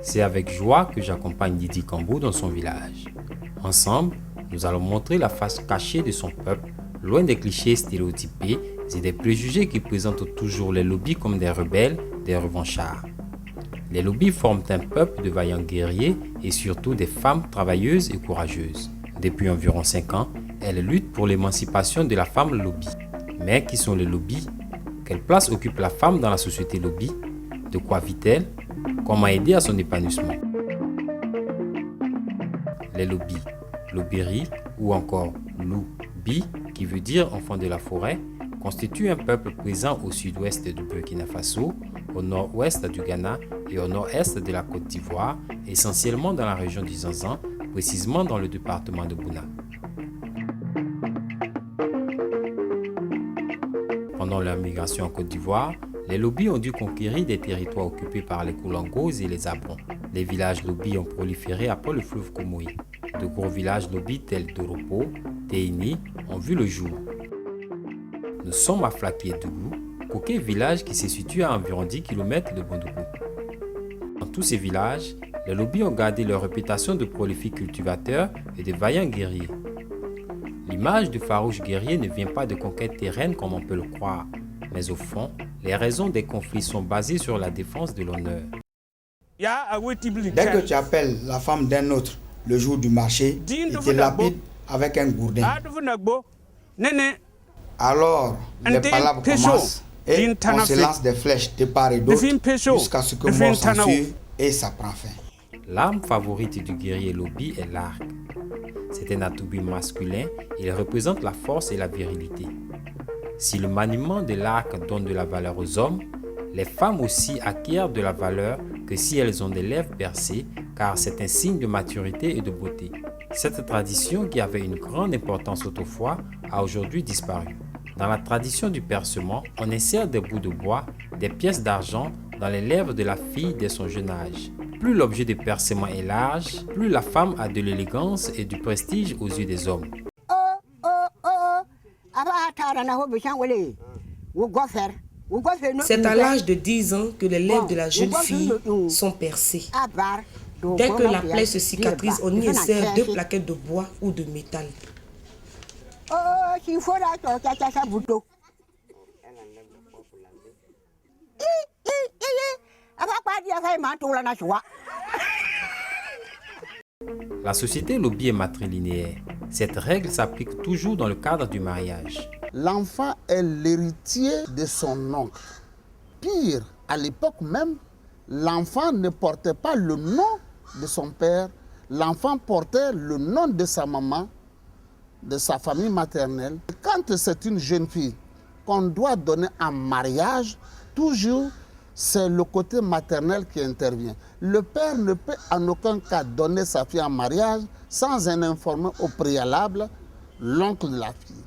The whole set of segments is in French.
C'est avec joie que j'accompagne Didi Kambo dans son village. Ensemble, nous allons montrer la face cachée de son peuple, loin des clichés stéréotypés et des préjugés qui présentent toujours les lobbies comme des rebelles, des revanchards. Les lobbies forment un peuple de vaillants guerriers et surtout des femmes travailleuses et courageuses. Depuis environ 5 ans, elles luttent pour l'émancipation de la femme lobby. Mais qui sont les lobbies? Quelle place occupe la femme dans la société lobby? De quoi vit-elle? Comment aider à son épanouissement? Les lobbies, Lobiri ou encore Loubi, qui veut dire enfant de la forêt, constituent un peuple présent au sud-ouest du Burkina Faso, au nord-ouest du Ghana et au nord-est de la Côte d'Ivoire, essentiellement dans la région du Zanzan, précisément dans le département de Bouna. Pendant leur migration en Côte d'Ivoire, les lobbies ont dû conquérir des territoires occupés par les Koulangos et les Abrons. Les villages lobbies ont proliféré après le fleuve Komoï. De gros villages lobbies tels Doropo, Teini ont vu le jour. Nous sommes à Flakiédougou, coquet village qui se situe à environ 10 km de Bondougou. Dans tous ces villages, les lobbies ont gardé leur réputation de prolifiques cultivateurs et de vaillants guerriers. L'image du farouche guerrier ne vient pas de conquêtes terrestres comme on peut le croire, mais au fond, les raisons des conflits sont basées sur la défense de l'honneur. Dès que tu appelles la femme d'un autre le jour du marché, il te lapide avec un gourdin. Alors, les palabres commencent et on se lance des flèches de part et d'autre jusqu'à ce que mort s'en suive et ça prend fin. L'arme favorite du guerrier lobby est l'arc. C'est un attribut masculin et il représente la force et la virilité. Si le maniement de l'arc donne de la valeur aux hommes, les femmes aussi acquièrent de la valeur que si elles ont des lèvres percées, car c'est un signe de maturité et de beauté. Cette tradition, qui avait une grande importance autrefois, a aujourd'hui disparu. Dans la tradition du percement, on insère des bouts de bois, des pièces d'argent dans les lèvres de la fille dès son jeune âge. Plus l'objet de percement est large, plus la femme a de l'élégance et du prestige aux yeux des hommes. C'est à l'âge de 10 ans que les lèvres de la jeune fille sont percées. Dès que la plaie se cicatrise, on y insère 2 plaquettes de bois ou de métal. La société lobby est matrilinéaire. Cette règle s'applique toujours dans le cadre du mariage. L'enfant est l'héritier de son oncle. Pire, à l'époque même, l'enfant ne portait pas le nom de son père, l'enfant portait le nom de sa maman, de sa famille maternelle. Quand c'est une jeune fille qu'on doit donner en mariage, toujours c'est le côté maternel qui intervient. Le père ne peut en aucun cas donner sa fille en mariage sans en informer au préalable l'oncle de la fille.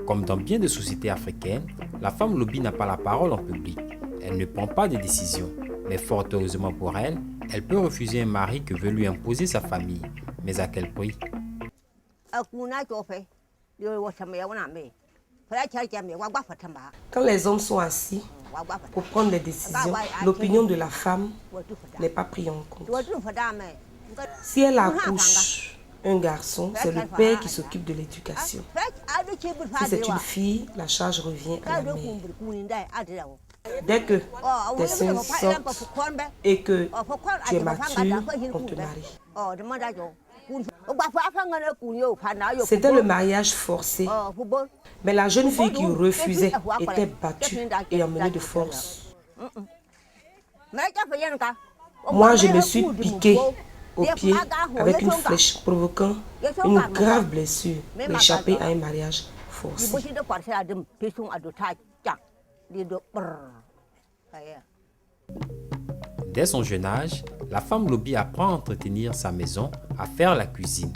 Comme dans bien de sociétés africaines, la femme lobby n'a pas la parole en public. Elle ne prend pas de décision, mais fort heureusement pour elle, elle peut refuser un mari que veut lui imposer sa famille. Mais à quel prix? Quand les hommes sont assis pour prendre des décisions, l'opinion de la femme n'est pas prise en compte. Si elle accouche un garçon, c'est le père qui s'occupe de l'éducation. Si c'est une fille, la charge revient à la mère. Dès que tes seins sortent et que tu es mature, on te marie. C'était le mariage forcé. Mais la jeune fille qui refusait était battue et emmenée de force. Moi, je me suis piquée au pied avec une flèche, provoquant une grave blessure pour échapper à un mariage forcé. Dès son jeune âge, la femme lobby apprend à entretenir sa maison, à faire la cuisine.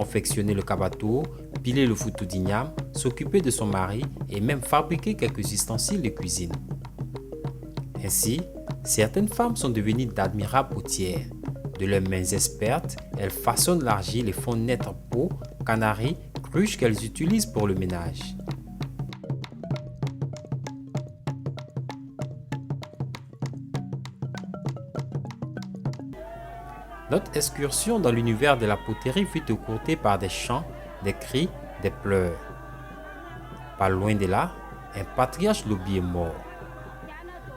confectionner le kabato, piler le foutou d'igname, s'occuper de son mari et même fabriquer quelques ustensiles de cuisine. Ainsi, certaines femmes sont devenues d'admirables potières. De leurs mains expertes, elles façonnent l'argile et font naître pots, canaries, cruches qu'elles utilisent pour le ménage. Notre excursion dans l'univers de la poterie fut écourtée par des chants, des cris, des pleurs. Pas loin de là, un patriarche Lobi est mort.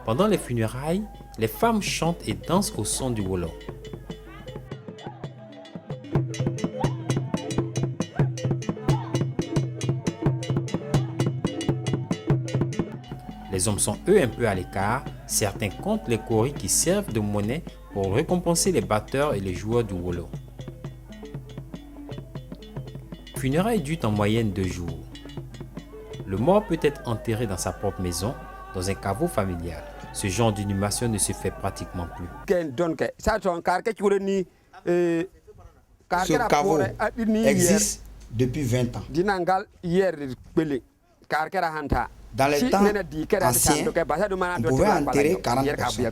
Pendant les funérailles, les femmes chantent et dansent au son du wolo. Les hommes sont eux un peu à l'écart, certains comptent les coris qui servent de monnaie pour récompenser les batteurs et les joueurs du wolo. Les funérailles durent en moyenne 2 jours. Le mort peut être enterré dans sa propre maison, dans un caveau familial. Ce genre d'inhumation ne se fait pratiquement plus. Ce caveau existe depuis 20 ans. Dans les temps anciens, on pouvait enterrer 40 personnes.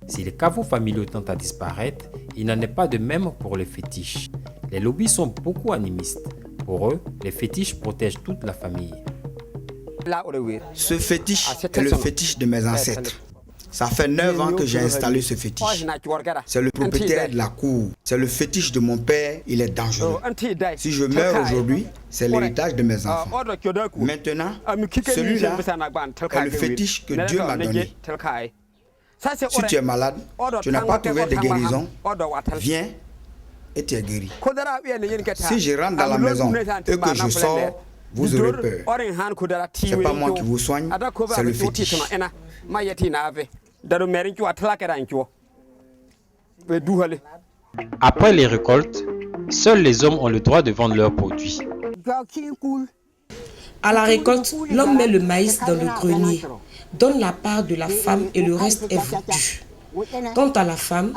Si les caveaux familiaux tendent à disparaître, il n'en est pas de même pour les fétiches. Les lobbies sont beaucoup animistes. Pour eux, les fétiches protègent toute la famille. Ce fétiche est le fétiche de mes ancêtres. Ça fait 9 ans que j'ai installé ce fétiche. C'est le propriétaire de la cour. C'est le fétiche de mon père, il est dangereux. Si je meurs aujourd'hui, c'est l'héritage de mes enfants. Maintenant, celui-là est le fétiche que Dieu m'a donné. Si tu es malade, tu n'as pas trouvé de guérison, viens et tu es guéri. Si je rentre dans la maison et que je sors, vous aurez peur. Ce n'est pas moi qui vous soigne, c'est le fétiche. Après les récoltes, seuls les hommes ont le droit de vendre leurs produits. À la récolte, l'homme met le maïs dans le grenier, donne la part de la femme et le reste est vendu. Quant à la femme,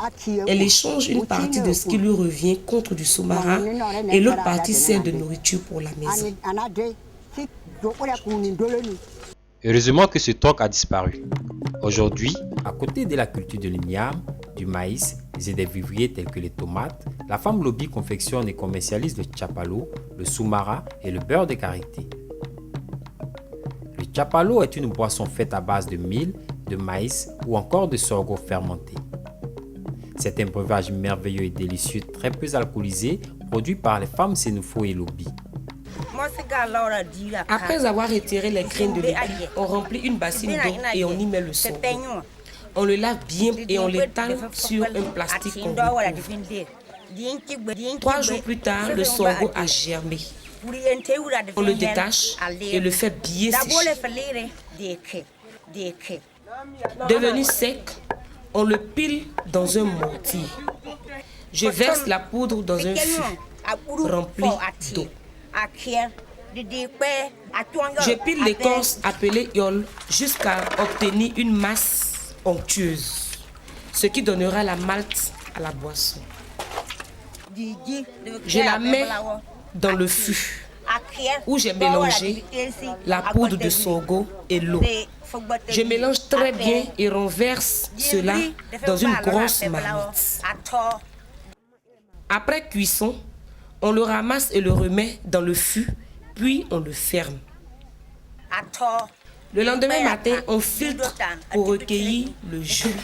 elle échange une partie de ce qui lui revient contre du soumara et l'autre partie sert de nourriture pour la maison. Heureusement que ce troc a disparu. Aujourd'hui, à côté de la culture de l'igname, du maïs et des vivriers tels que les tomates, la femme lobby confectionne et commercialise le chapalo, le soumara et le beurre de karité. Le chapalo est une boisson faite à base de mil, de maïs ou encore de sorgho fermenté. C'est un breuvage merveilleux et délicieux, très peu alcoolisé, produit par les femmes sénoufo et lobby. Après avoir retiré les graines de lébé, on remplit une bassine d'eau et on y met le sorgho. On le lave bien et on l'étale sur un plastique qu'on recouvre. 3 jours plus tard, le sorgho a germé. On le détache et le fait bien sécher. Devenu sec, on le pile dans un mortier. Je verse la poudre dans un fût rempli d'eau. Je pile l'écorce appelée yole jusqu'à obtenir une masse onctueuse, ce qui donnera la malt à la boisson. Je la mets dans le fût où j'ai mélangé la poudre de sorgho et l'eau. Je mélange très bien et renverse cela dans une grosse marmite. Après cuisson, on le ramasse et le remet dans le fût, puis on le ferme. Le lendemain matin, on filtre pour recueillir le jus.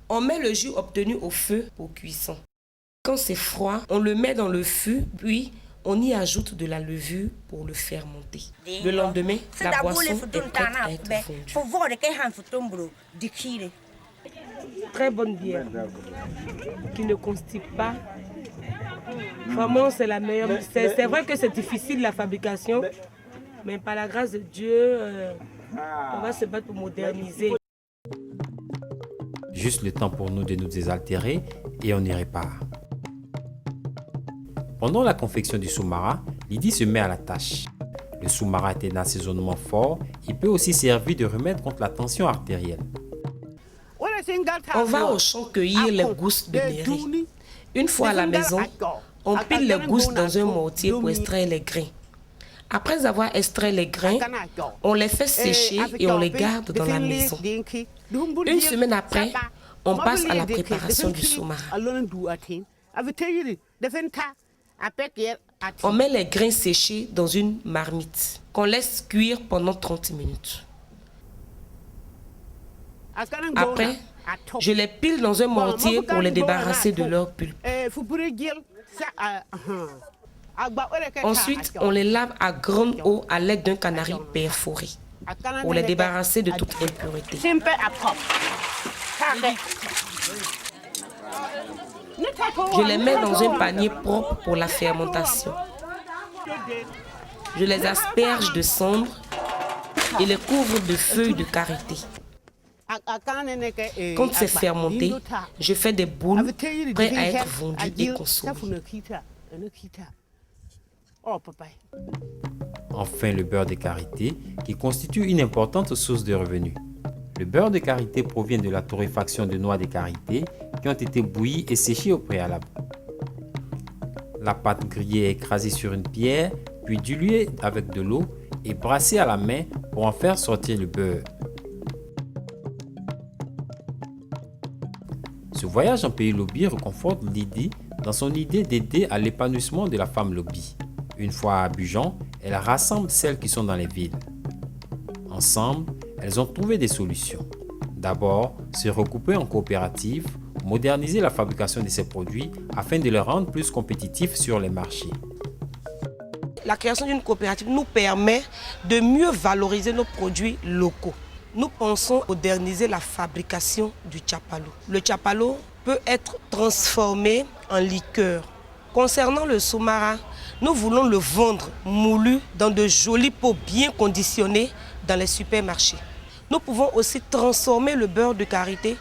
On met le jus obtenu au feu pour cuisson. Quand c'est froid, on le met dans le fût, puis on y ajoute de la levure pour le fermenter. Le lendemain, la boisson est prête à être fondue. Très bonne bière, qui ne constipe pas. Vraiment, c'est la meilleure. C'est vrai que c'est difficile la fabrication, mais par la grâce de Dieu, on va se battre pour moderniser. Juste le temps pour nous de nous désaltérer et on y répare. Pendant la confection du soumara, Lydie se met à la tâche. Le soumara est un assaisonnement fort, il peut aussi servir de remède contre la tension artérielle. On va au champ cueillir les gousses de mairie. Une fois à la maison, on pile les gousses dans un mortier pour extraire les grains. Après avoir extrait les grains, on les fait sécher et on les garde dans la maison. Une semaine après, on passe à la préparation du sous-marin. On met les grains séchés dans une marmite qu'on laisse cuire pendant 30 minutes. Après, je les pile dans un mortier pour les débarrasser de leur pulpe. Ensuite, on les lave à grande eau à l'aide d'un canari perforé pour les débarrasser de toute impureté. Je les mets dans un panier propre pour la fermentation. Je les asperge de cendre et les couvre de feuilles de karité. Quand c'est fermenté, je fais des boules prêtes à être vendues et consommées. Enfin, le beurre de karité, qui constitue une importante source de revenus. Le beurre de karité provient de la torréfaction de noix de karité qui ont été bouillies et séchées au préalable. La pâte grillée est écrasée sur une pierre, puis diluée avec de l'eau et brassée à la main pour en faire sortir le beurre. Ce voyage en pays Lobi reconforte Lydie dans son idée d'aider à l'épanouissement de la femme Lobi. Une fois à Abidjan, elle rassemble celles qui sont dans les villes. Ensemble, elles ont trouvé des solutions. D'abord, se regrouper en coopérative, moderniser la fabrication de ces produits afin de les rendre plus compétitifs sur les marchés. La création d'une coopérative nous permet de mieux valoriser nos produits locaux. Nous pensons moderniser la fabrication du tchapalo. Le tchapalo peut être transformé en liqueur. Concernant le soumara, nous voulons le vendre moulu dans de jolis pots bien conditionnés dans les supermarchés. Nous pouvons aussi transformer le beurre de karité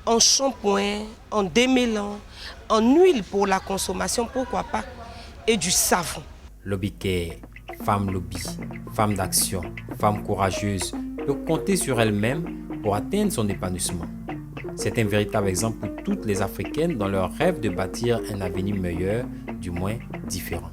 en shampoing, en démêlant, en huile pour la consommation, pourquoi pas, et du savon. Lobi Care, femme Lobi, femme d'action, femme courageuse, peut compter sur elle-même pour atteindre son épanouissement. C'est un véritable exemple pour toutes les Africaines dans leur rêve de bâtir un avenir meilleur, du moins différent.